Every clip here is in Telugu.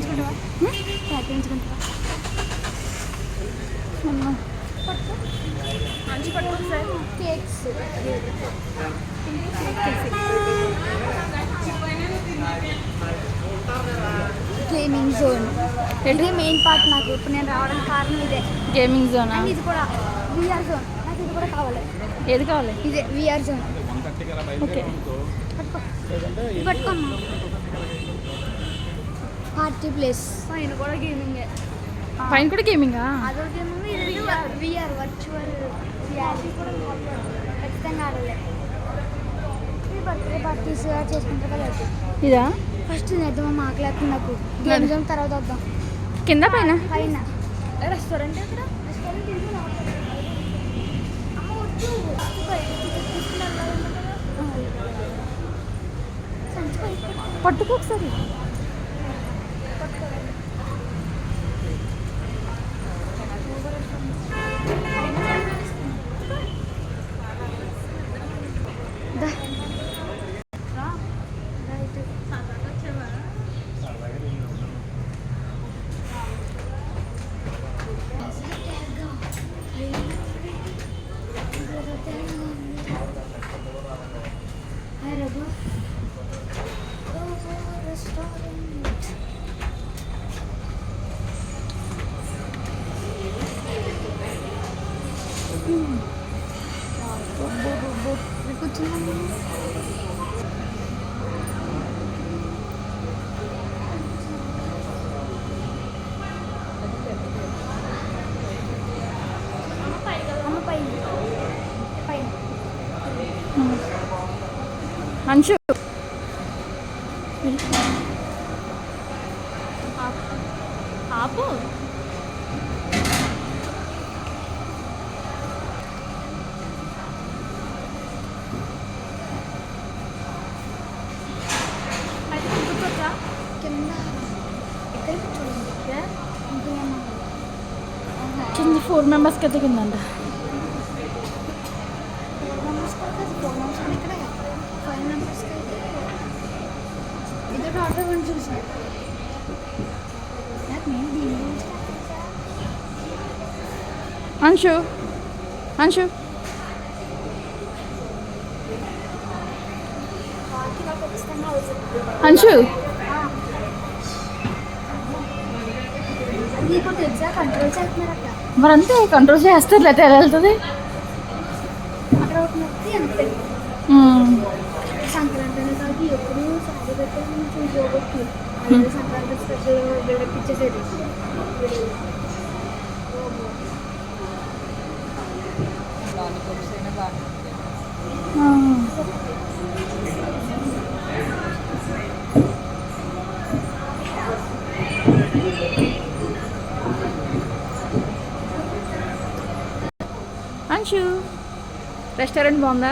చేయించుకుంటావా? ట్యాగ్ చేయించుకుంటావా? మంచి పట్టుకోండి సార్. కేక్స్ గేమింగ్ జోన్ ఇది మెయిన్ పార్ట్. నాకు ఇప్పుడు నేను రావడానికి కారణం ఇదే, గేమింగ్ జోన్. ఇది కూడా విఆర్ జోన్. నాకు ఇది కూడా కావాలి. ఏది కావాలి? ఇదే విఆర్ జోన్. ఓకే పట్టుకోమ్మా. పార్టీ ప్లేస్ పైన కూడా గేమింగే. పైన కూడా గేమింగా? అదో గేమింగ్, ఇది విఆర్ వర్చువల్ రియాలిటీ కూడా ఖచ్చితంగా ఆడలే. ఇది బర్త్డే పార్టీస్ చేసుకుంటారు కదా. ఇదా ఫస్ట్ చేద్దాం. ఆకలి వేస్తుంది నాకు. గేమ్ జోన్ తర్వాత వద్దాం. కింద పైన? పైన రెస్టారెంట్ ఎక్కడ? పట్టుకో ఒకసారి. అంశు ఆపు. కింద 4 మెంబర్స్కి అయితే కిందంట. అంశు అంశు అంశు మరి అంతే కంట్రోల్ చేస్తారు, లేకపోతే ఎలా వెళ్తుంది? సంక్రాంతి ఎప్పుడు సారీ పెట్టి సంక్రాంతి స్పెషల్ బిల్డప్ ఇచ్చేసేది. అంశు రెస్టారెంట్ బాగుందా?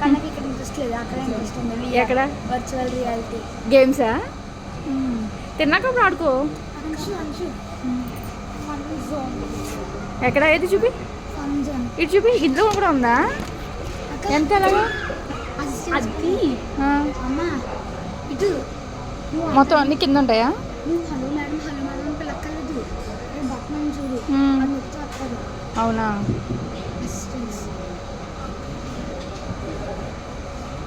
కానీ ఇక్కడ ఇంట్రెస్ట్ లేదు, అక్కడ ఇంట్రెస్ట్ ఉంది. ఎక్కడ? వర్చువల్ రియాలిటీ గేమ్సా? తిన్నాక అప్పుడు ఆడుకో. ఎక్కడ? ఏది చూపి, ఇటు చూపి. ఇంట్లో కూడా ఉందా? ఎంత అలాగా? అది ఇటు మొత్తం అన్ని కింద ఉంటాయా? హలో మేడం, హలో మేడం పిల్లక్కర్లేదు. బట్టనం చూడు. అవునా?